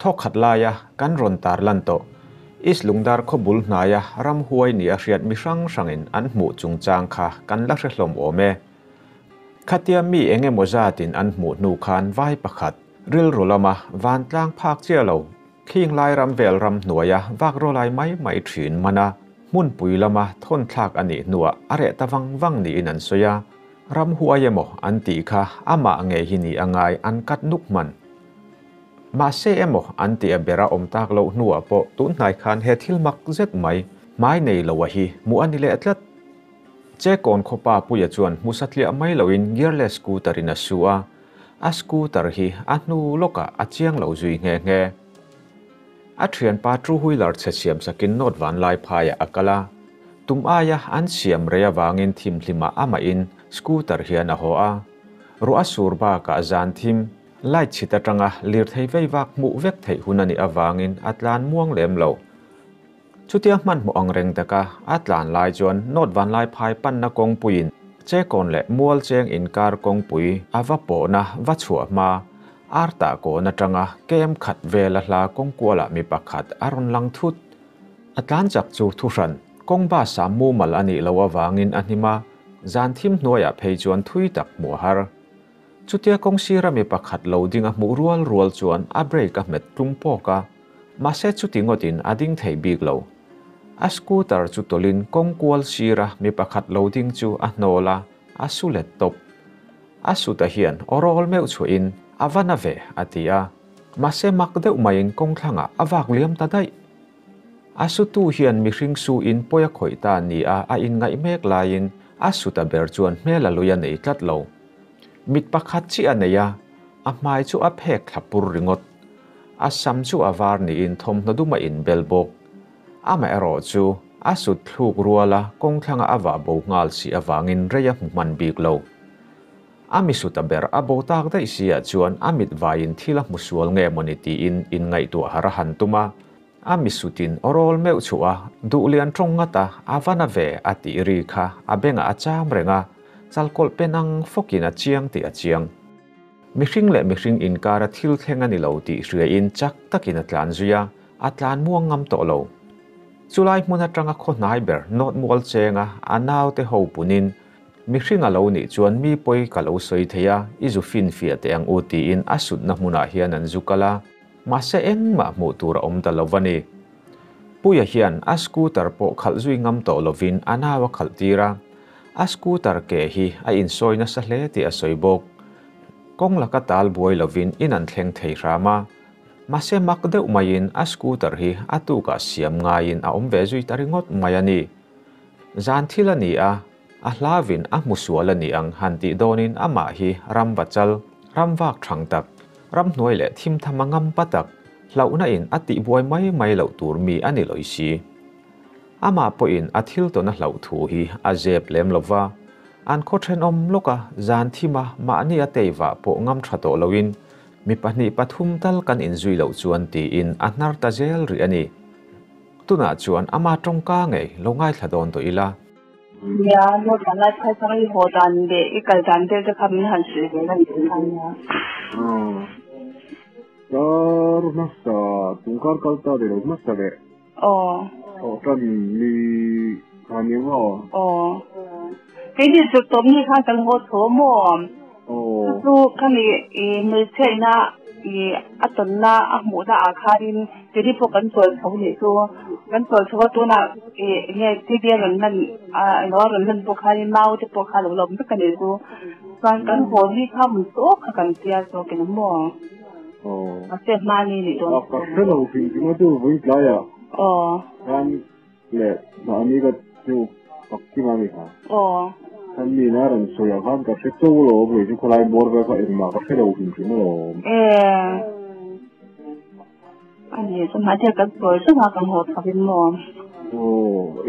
thok khatlaya kan ron tar lan to is lungdar khobul hnaya ram huai ni a hriat mi hrang hrangin an hmu chungchang kha kan la hrehlom ome khatia mi enge mozatin an hmu nu khan vai pakhat ril rolama van tlang phak chialo khing lai ram vel ram hnuaya vak rolai mai thin mana mun puilama thon thlak ani nuwa are tawang wang ni in an soya ram huayemo an ti kha ama nge hi ni angai an kat nuk man ma se emo an ti abera om tak lo nuwa po tun nai khan he thil mak zet mai nei lo hi mu ani le atlat che kon khopa puya chuan musatlia mai lo in gearless scooter in a suwa a scooter hi anu loka achiang lo zui nge a thian pa tru huilar che siam sakin not van lai phaya akala tum aya an siam reya wangin thim thlima ama in scooter hian a ho a ru asur ba ka zan thim light chita tanga lir thei vei wak mu vek thei hunani awangin atlan muang lem lo chutia man mo angreng taka atlan lai chuan not van lai phai pan na kong puin che kon le mual cheng in kar kong pui awa po na wa chua ma arta ko na tanga kem khat vela hla kong kwala mi pakhat aron lang thut atlan chak chu thu ran kong ba samu mal ani lo awangin anima zan thim hnuaya phei chuan thui tak mu har chutia kong sira mi pakhat loading a mu rual chuan a break a met tlum poka ma se chuti ngotin ading thei big lo a scooter chu tolin kong kwal sira mi pakhat loading chu a hnola a sulet top a suta hian orol meu chu in avana ve atia ma se mak deuh main kong thlanga awak liam ta dai a sutu hian mi hring su in poya khoita ni a in ngai mek lain a suta ber chuan hmela luya nei tlat lo mit pakhat chi aneya a mai chu a phek thlapur ringot a sam chu avar ni in thom na duma in belbok ama ero chu a sut thluk ruala kong thlanga awa bo ngal si awangin reya man bik lo ami suta ber abo tak dai sia chuan amit vain thila musual nge moniti in ngai tu harahan tuma ami sutin orol meu chua du lian tronga ta avana ve ati ri kha abenga acham renga chalkol penang fokina chiang ti achiang mihring le mihring in kara thil thlenga ni lo ti hria in chak takin atlan zuya atlan muang ngam to lo chulai hmuna tanga kho nai ber not mual chenga anaw te ho punin mihring alo ni chuan mi poi kalo soi theya izu fin fia te ang uti in asut na hmuna hian an zukala ma se eng ma mu tur om ta lovani puya hian a scooter po khal zui ngam to lovin anawa khal tira a scooter ke hi a in soina sa hle ti a soibok kong laka tal buai lovin in an thleng thei rama ma se mak deuh main a scooter hi atu ka siam ngain a om ve zui taringot mayani zan thilani a hlavin a musualani ang hanti donin ama hi ram bachal ram wak thang tak ram hnuai le thim thamangam patak hlauna in ati buai mai lo tur mi ani loisi ama po in athil to na hlau thu hi a zep lem lova an khothen om loka zan thima ma ani ateiwa po ngam thato loin mi pahni pathum tal kan in zui lo chuan ti in anar ta zel ri ani tuna chuan ama tongka ngei longai thladon to ila ya no dan lai phai sang ho dan de ikal dan de kham ni han shi de nan san ya dar masa tungkar kalta de lo masa de kan ni kan ni ho cái gì sự tóm như khang cần hốt số mồm su khang ni người chơi na à tuần na à mũ na à kharin cái đi phụ cận tuổi sống thì su cận tuổi số tu na nghe cái dia lần lần nó lần phụ kharin mau thì phụ kharin lồng tất cả này su còn cận hốt thì khang một số cận tia số cái nó mồm à sẽ mang đi đó cái đầu thì nó tu với cái à kan le mà anh ấy cái tu bác sĩ mà mình kan ni na ran so ya kan ka se to lo bo ji ko lai bor ga ka ma ka se lo hin tin lo ani so ma je ka so so ma kan ho ta bin mo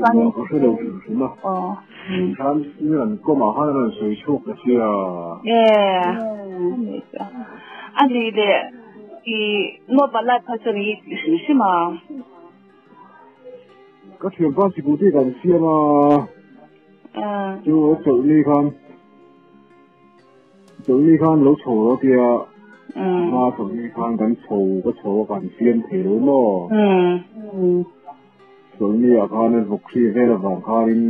kan ni ko se lo hin tin ma kan ni ran ko ma ha ran so chu ka se ya ani de no ba lai pa se ni si ma ka thiam pa si bu ti kan si ma chú chỗ ly con lỗ chỗ đó kia มาสมทางกันโชว์ก็โชว์กันเสียนเถวโม่ส่วนนี้อาคารนั้นพวกที่เวลาบางคาริน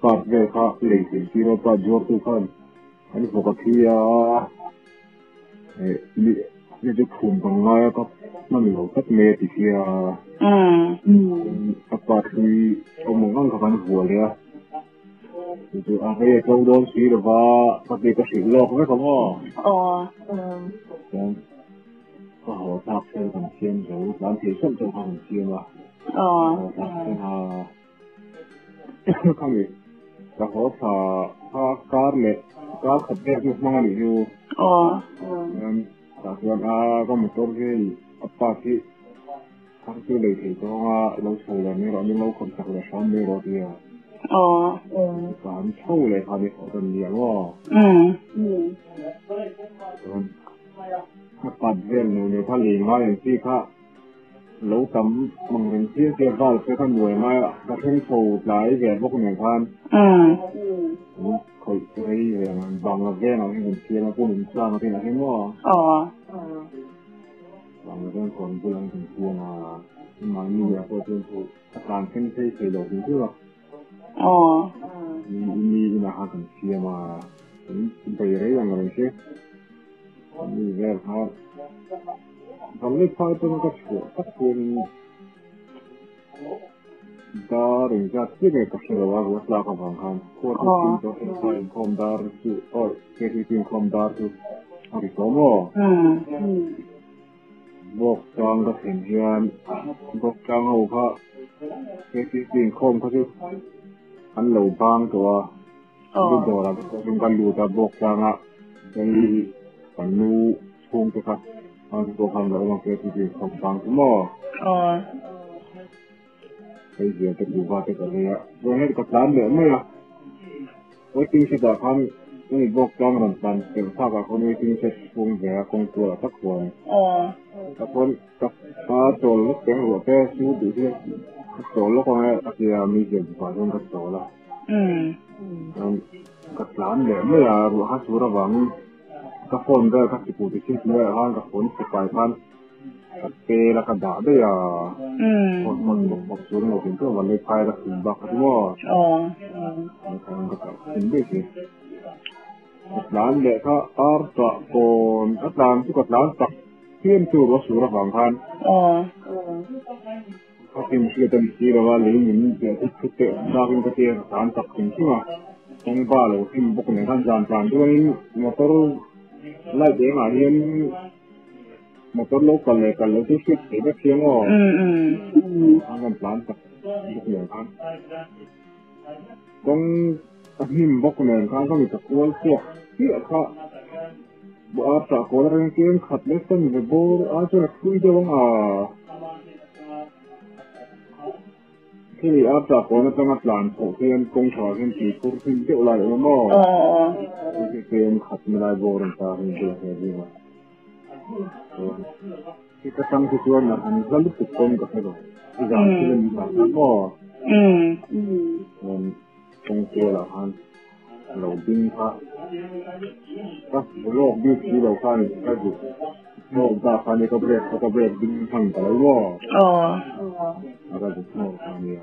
ปาดเวลาเลยที่เราปาดจวบทุกคนอันนี้พวกที่นี่จะคุมบางง่ายก็มันมีหัวตัดเมติที่ปาดที่เอามองนั่งกับมันหัวเลยจู่ๆอะไรเขาโดนสีหรือว่าปฏิกสิโลกไม่เขาว่าก็หัวทับเส้นทางเชียงอยู่ร้านที่เส้นทางเชียงว่ะทับเส้นข้างนี้ก็หัวถ้าการเล็กการขับเล็กมากๆอยู่งั้นจากนั้นก็มันต้องให้ปาที่ทั้งที่เลยที่ก็เราโชว์แล้วนี่เราคนสักเลยซ้อมไม่รอเดียวการโชว์เลยค่ะนี่คนเดียวว่าถ้าปัดเรื่องในพระลีมาอย่างที่ข้าเราทำมันเป็นที่เกี่ยวกับการมวยมาก็เพิ่งโชว์หลายแบบพวกเหมือนกันเคยอย่างบางระเบียงเราเห็นเชียร์มาพูดถึงสร้างมาที่ไหนให้มั่วบางเรื่องคนพูดถึงตัวมามีแบบคนพูดการเส้นเส้นเสียดอกถึงที่ว่ามีนะครับเชียร์มาถึงไปเรื่องอะไรเช่นมีแบบครับตอนนี้พอเป็นก็ชัวร์ก็เป็นดาริงจัดที่เนี่ยก็เชื่อว่าวัดลากับบางครั้งโคตรจริงก็เป็นคนคอมดาร์สุโอ้เกี่ยวกับคอมดาร์สุอะไรก็มั่วบอกจังก็เห็นเฮียนบอกจังเอาพระเกี่ยวกับคอมเขาจะอันเหล่าบางตัวดูดอร์ก็เป็นการดูแต่บอกจังอ่ะยังมีกันนู้ช่วงตัวครับอันตัวคำเราลองเกี่ยวกับคอมบางมั่วไอ้เหี้ยจะดูว่าจะอะไรอ่ะวันนี้ก็ตามเลยไม่ล่ะไว้ทิ้งเสด็จพันนี่บอกจังรันตันเกี่ยวกับคนนี้ทิ้งเสด็จคงแย่คงตัวสักคนแต่คนกับตาโจลเก่งหัวแก่สู้ดีที่โจลก็ไม่อาจจะมีเกี่ยวกับเรื่องกับโจลละกับตามเลยไม่ล่ะรู้ฮัสุระวังกับคนได้กับสิบุตรที่เมื่อห้างกับคนสิบปลายพันกับเปย์แล้วก็ด่าด้วยคนบอกส่วนเราเป็นก็วันเลยไปแล้วถึงบักที่ว่าการก็ถึงด้วยสิร้านเด็กเขาอาร์ตะโกนอัตรามที่กับร้านตักเที่ยมตัวรถสุรบางพันเขาเป็นเชื่อตันทีแล้วว่าหรือหนึ่งเดี๋ยวที่คิดเตะดาวเป็นกระเทียมร้านตักถึงที่ว่าต้องบ้าเราที่บุกในขั้นจานด้วยมอเตอร์ไล่เด้งอ่ะเห็นมอเตอร์โลกันเลยกันแล้วที่คิดเห็นก็เที่ยงอ่ะทางการร้านตักบุกในขั้นต้องหิมบุกในขั้นก็มีตะกวนพวกที่เขาบอกว่าตะกวนเรื่องเกี่ยงขัดเล็กสั้นแบบโบอาจจะคุยเรื่องที่อาจจะคนต้องมาหลานโผล่เทียนกงชอเทียนตีคุกที่เจ้าอะไรมั่วที่เทียนขัดไม่ได้โบราณตาเป็นเรื่องอะไรดีวะที่กระทั่งที่ชวนนะอันนี้ก็ลุกติดตรงกับเขาเลยที่จะที่เป็นแบบมั่วมันตรงตัวละพันเราดิ้งพระก็โลกดิ้งที่เราพันก็อยู่โลกตาพันนี่ก็เบรกดิ้งทั้งแต่ละว่าแล้วก็จะโลกพันนี่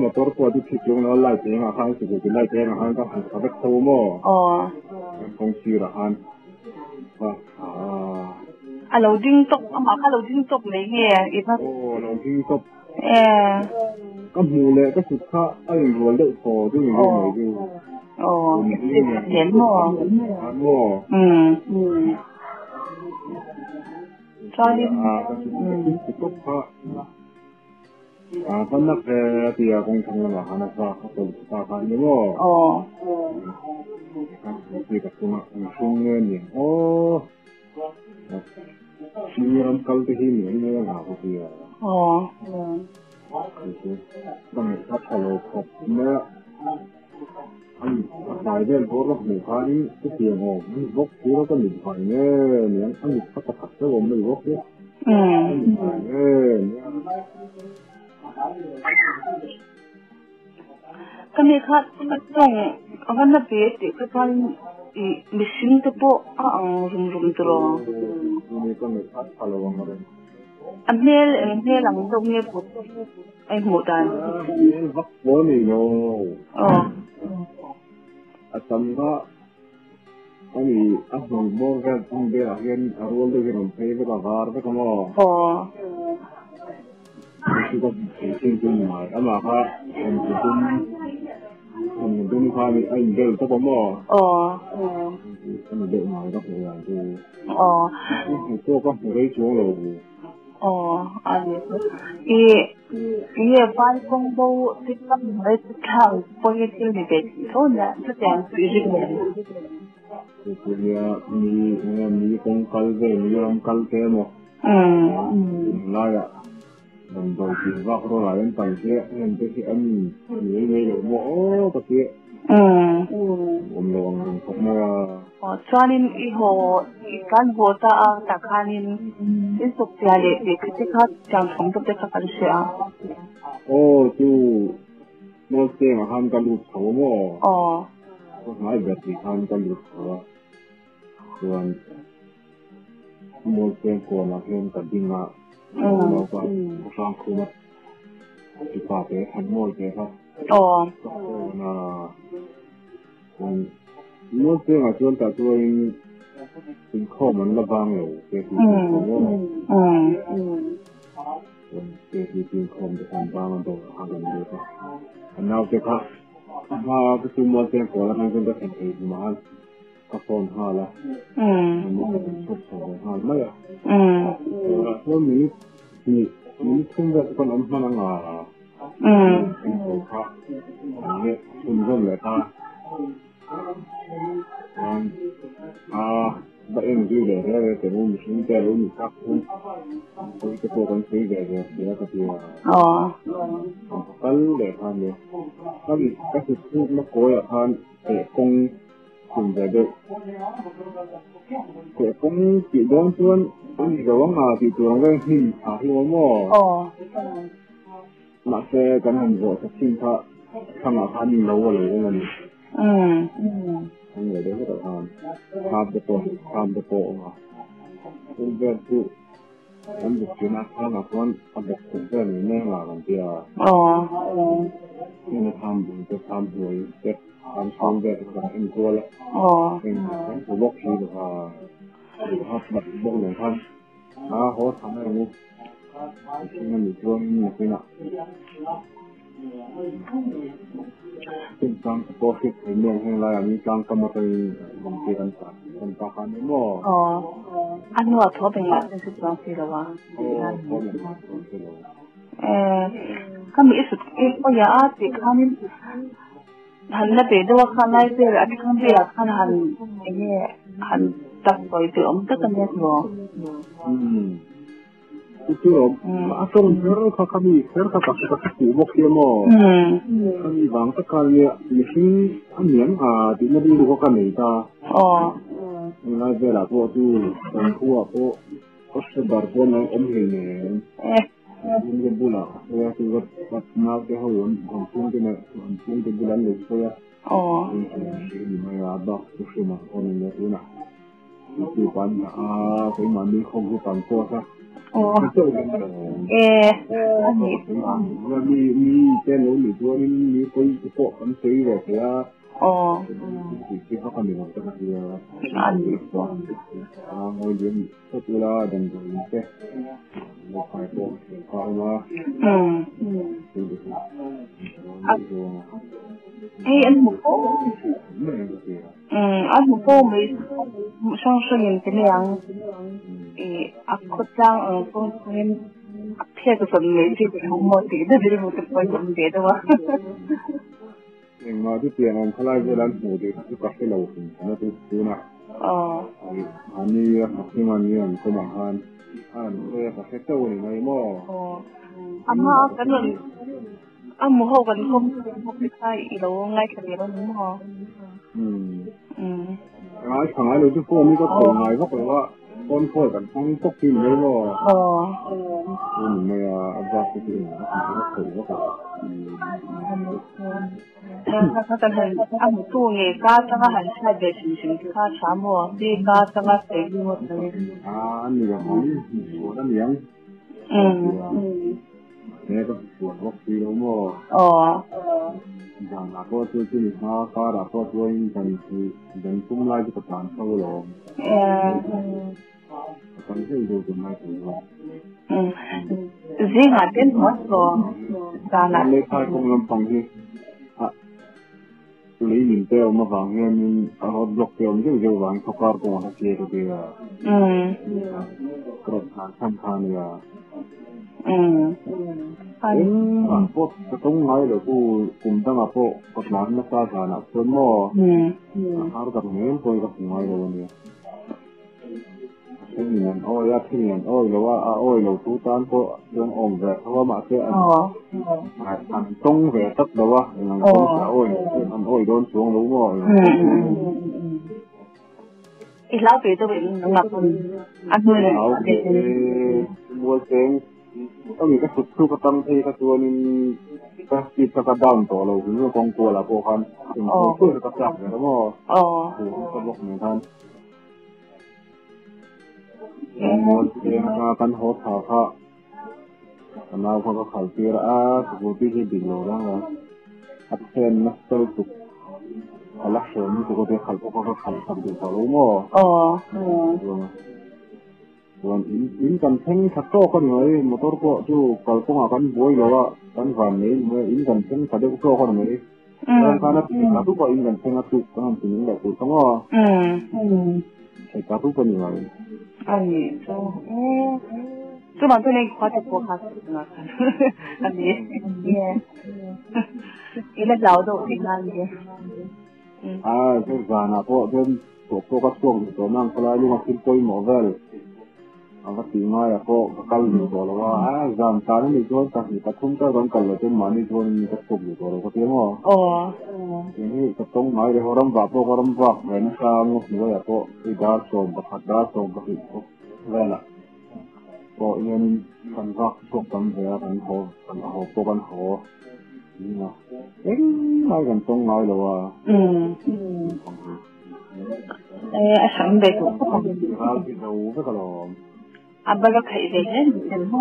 มาตัวตัวที่ที่จงแล้วไล่เองพันสุดที่ไล่เองพันก็หันกับโตโม่คงชื่อละพันว่าเราดิ้งตกมาค่ะเราดิ้งตกเลยไงอีกนะเราดิ้งตกก็หูเลยก็สุดท้ายไอ้หัวเลือดโผล่ที่อยู่ไหนดูเห็นหม้อใช่สุดก็พระท่านนักที่คงทำงานหาหน้าที่เขาเป็นสาขานี้ว่าที่กับคุณช่วงเงินเนี่ยชีวิตเราคัลที่เหมือนเมื่อหาผู้ที่คือต้องทัดทะลุขบเมื่ออันสายเดินโทรศัพท์หมู่ค้านี้ก็เสียงออกมีบกที่เราก็หนีผ่านเนี่ยอันนี้เขาจะขัดเสื้อผมไม่บกเนี่ยก็มีค่ะต้องเขาหน้าเบียดก็ท่าน machine to po rum dro ini kan kalau orang orang amel lang dong ye po ay mudan vak boni no atamga ani ahmad borga tumbe agen arwol de geron pebe ka gar de kamo itu itu mai ama ka dum ka ni ai del to mo ani de mai ka ya tu to ka rei chu lo ani ye ban kong bo tikam mai tikam po ye til ni de so na so yang su ji ko ya ni kong kal de ni ram kal ke mo la ya đồng đầu thì vác rồi lại em tặng xe em cái em nghĩ nghĩ được mỗi cái kiaผมลองผมว่าจวนนี้อีโหการโหตาตะคานินอิสุกเสียเลยคือที่เขาจังสมดุลได้กับกันเสียโอ้จู่โมเสมาทำกันดูเขาโม่ก็หมายแบบที่ทำกันดูเขาส่วนโมเสก่อนมาเห็นกันจริงอ่ะเราก็สร้างคือว่าที่ป่าเตะทันโม่เตะครับนะโมเสมาชวนแต่ตัวเองเป็นข้อมันระบางเลยเตะที่เขาโม่เตะที่เป็นข้อมันทำบ้างมันโดนห่างกันเยอะครับอันนั้นเจ้าค่ะถ้าไปสู่โมเสก่อนแล้วมันก็จะเห็นมาก็ฟ้องห่าละมันก็เป็นทุกข์สองห่าไม่อะแล้วมีทุ่งแบบคนอมพนังเป็นคนพระเนี่ยทุ่งเรื่องเลยค่ะแบบเองดูเลยแต่รู้มีสิ่งแต่รู้มีสักคนคนจะโตกันซื้อเลยเดี๋ยวก็ตัวก็เลยค่ะเนี่ยก็คือพูดมาโกยค่ะเตะกงคุณจะดูเตะกงจีดวงชวนนี่ก็ว่าจีดวงก็หิ้งขาที่ว่ามั่วนักเตะกันหันหัวสักชิ้นค่ะทำอะไรนี่เราอะไรกันนี่ทำอะไรเดี๋ยวก็ต้องทำจะโตมาคุณเพื่อนผู้ผมจะชนะข้างหลังคนอันดับคุณเพื่อนนี่แม่หลังเดียวนี่ทำบุญจะทำบุญจะทำช่องแบบกับเอ็นตัวละเป็นผู้บกชีหรือว่าแบบบกหลงท่านเขาทำอะไรนี่มันมีช่วงนี้สินะเป็นการโปรฟิตในเมืองแห่งไรมีการกำมาเป็นบางทีกันสัตว์เป็นปาการนี่มั้งอันนี้ว่าทั่วไปแล้วเป็นสุดยอดสิละวะก็มีสุดก็อยากติดข้านี่หันนับไปดูว่าข้างในเป็นอะไรข้างในข้างหันเนี่ยหันตัดไปเติมตัดกันเนี่ยสิวะitu asal mereka kami kasih bukti mo kami bang sekali mesin anian di mana dulu kami ta mulai bela tu kuah ko sebar pun ini ini bulan ya tu buat nak dia hawan untuk bulan ni saya ini maya ada tu semua orang ni tu nak itu pan kau mandi kau bukan kuahอันนี้มีเจ้าหนูมีตัวนี้มีคนที่พวกมันซื้อแบบนี้ที่เขาทำอย่างนั้นก็คืออันนี้ตัวเราเรียนก็ตัวละดังตัวนี้แค่เราขายตัวขายมาอันหมูโป้อันหมูโป้ไม่ช่างส่วนเป็นอย่างอักขจังก็เป็นเพียงส่วนนี้ที่ทั้งหมดที่ได้เรียนรู้จากคนอื่นเดียวว่าเองมาที่เปลี่ยนอันทลายเวลาหมูที่กัดให้เราถึงนั่นคือนะอันนี้ที่มันเนี่ยก็มาหันเลยกัดให้เจ้าหนึ่งไงมั่งอันนั้นกันเลยอันหมูเขากันคงไม่ใช่อีโร่ง่ายแค่นี้แล้วมั้งทางไอ้เราที่พวกนี้ก็ตรงไงก็แปลว่า con phơiกันทั้งพวกกินเลยว่ามันไม่จะกินนะมันก็ถือว่า他在很按住你家这个很菜的情形，他全部你家这个水果的。你个好，我的娘。นี่ก็ปวดวัคซีนแล้วมั้งอย่างนั้นก็ช่วยที่มีค่าแล้วก็ช่วยกันคุ้มไล่ที่ประกันเข้าหลงกันที่ดูจนไม่ถึงว่าจริงอ่ะเป็นหมดก็ตอนนั้นไม่ใช่คงลำพังที่ตุลีมินเตลมาฟังเงี้ยมันเขาบล็อกเตลมันจะอยู่วางเขาการกงหักเกลือเดียวกระทานทำทานเนี่ยพวกกระตุ้งไงหรือผู้กลุ่มตั้งพวกกฎหมายนักการฐานส่วนมั่วหากับเงี้ยตัวกับไงเลยวันนี้ที่นี่อ้อยที่นี่อ้อยหรือว่าอ้อยหรือตู้ตานพวกเรื่ององค์แบบเพราะว่ามาเจออันตรงแบบตัดหรือว่าอย่างตรงจะอ้อยอันอ้อยโดนสวงรู้มั่วอีกแล้วปีตัวเป็นหนักอันนี้บัวเซ็งต้องมีกระสุนทุกตั้งที่กระตัวนึงก็ติดกระด้างต่อเราถึงเรื่องกองตัวละพวกคันถึงเพื่อกระจับเนี่ยแล้วก็กระบอกเหมือนกันบัวเซ็งกันหัวขาค่ะเราพอก็ขายเสื้อสกุลที่ดิ่งเราแล้วนะอัดเส้นนักเตะตุกลักษณะสกุลที่ขายพวกก็ขายทำดีต่อรู้มั้งวันอินกันเพ่งชักโตกันเลยมอเตอร์ก็จู่กอล์ฟก็กันบอยแล้วว่ากันฝันนี้เมื่ออินกันเพ่งขัดเด็กโตกันเลยแล้วการนั้นการทุกคนอินกันเพ่งตุกกันถึงแบบตุกทั้งว่าไอ้การทุกคนยังไงอันนี้就把这类花在国卡上了，อันนี้อีเล็กเรา都挺难的。就การนะพวกเดินตัวก็ช่วงตัวนั่งก็เลยมาคิดคุยหมอเวลก็ตีง่ายก็กัลอยู่ตัวแล้วว่าจำตานี่ชวนตัดหินตัดทุ่มก็ต้องกัลเลยจนมันนี่ชวนตัดตุกอยู่ตัวแล้วก็เที่ยงทีนี้ก็ต้องง่ายเลยเขารำบากพวกเขารำบากเหมือนกันมุกนี่ว่าก็อีดาร์ส่งบัดดาร์ส่งบัดหินเวลาก็ยันกันรักพวกกันเสียกันเขาพวกกันเขานี่นะง่ายกันต้องง่ายเลยว่า想得多。阿爸个开的很好。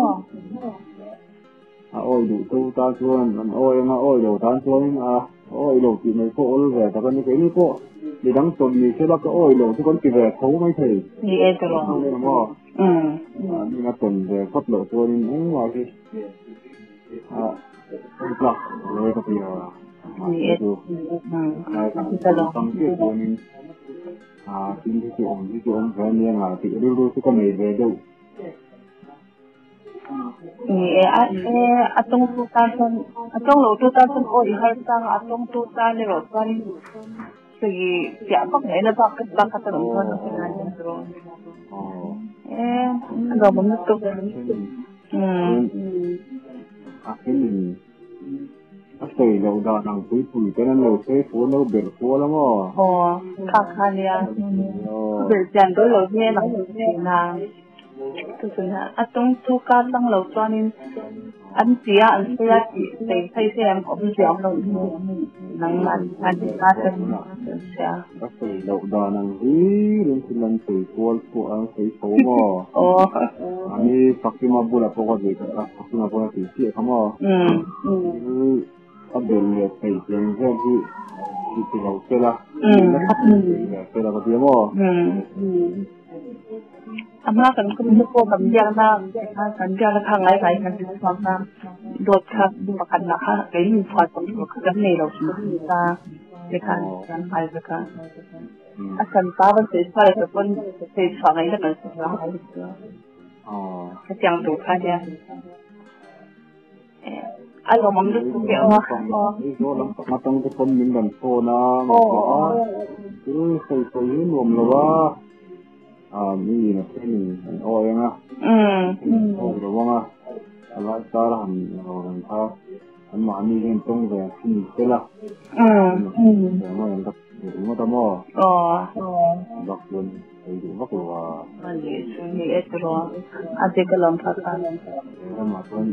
อ้อยดูตู้ตาชวนอ้อยดูตาชวนอ้อยดูที่ในพวกอ้อยแต่กันนี่ก็นี่พวกในดังส่วนนี้ใช่แล้วก็อ้อยดูที่คนกินแบบเขาไม่ใช่นี่เองตลอดนี่นะว่านี่นะส่วนแบบพัดหลอดตัวนี้ว่าที่หลักเลยก็เปลี่ยนนี่เองตั้งที่ตัวนี้ที่ที่องแฟนเนี่ยที่รู้ที่ก็ไม่ได้ดูนี่ตรงตู้ตาส่วนตรงโหลตู้ตาส่วนโอ้ยให้ตั้งตรงตู้ตาเนี่ยหรอตอนนี้สิ่งที่พวกไหนนะพวกบังคับตัวนั้นเป็นงานอย่างตรงเราไม่รู้ตัวใช่เราด่าหนังคุยกันนั่นเราเซ่ฟัวเราเบิร์ฟัวแล้วมั้งค่ะเนี่ยเบิร์จันก็เราเนี่ยหลังเนี่ยนะ就是呢，当初家当老庄呢，安子啊，安子啊，地批些我唔想咯，能慢安子家真是啊。ก็คือเราด่าหนังเรื่องที่มันสื่อตัวผู้อ่านสื่อโซ่บ่อันนี้ปักที่มาบุญละพวกเด็กปักที่มาบุญละสื่อเสียเขาบ่ก็เดินเลยไปเพียงแค่ที่เราเจอละนะครับเจอละก็เดียวบ่อาม่ากันก็มีพวกแบบยาหน้ากันยาละทางหลายๆกันเป็นความน้ำโดดคับประกันนะคะไอ้มีความสมบูรณ์กับในเราสุดที่ตาในการการไปสักการอาการตาเป็นเสียใจแต่คนเสียใจอะไรแล้วกันสุดท้ายก็จังดูค่ะเนี่ยเรามันรู้สึกว่ามาตั้งแต่คนมีกันโตนะคือใส่รวมเลยว่ามีนะเส้นอ้อยนะอ้อยหรือว่าอะไรตาหันเราเห็นเขาอันมามีเรื่องตรงแบบที่เสร็จละแต่ว่าอย่างกับ อยู่มาตมบักคนอยู่บักลัวอันนี้ช่วงนี้ตลอดอาจจะกำลังพักกันแล้วมาคน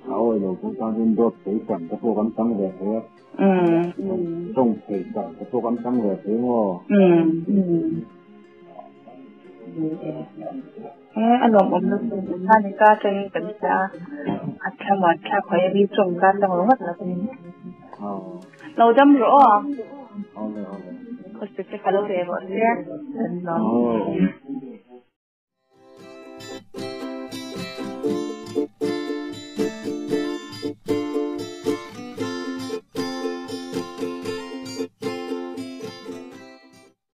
เขาเราต้องการเดินรถไปกันกับพวกกันตั้งแต่ต้องไปกันกับพวกกันตั้งแต่อารมณ์อมนึกท่านนี้ก็จะมีปัญหาอัดแค่หมดแค่คอยรีบส่งการตลอดแล้วเป็นเราจำรู้ก็จะไปคาร์ลเฟ่บ่เนี่ย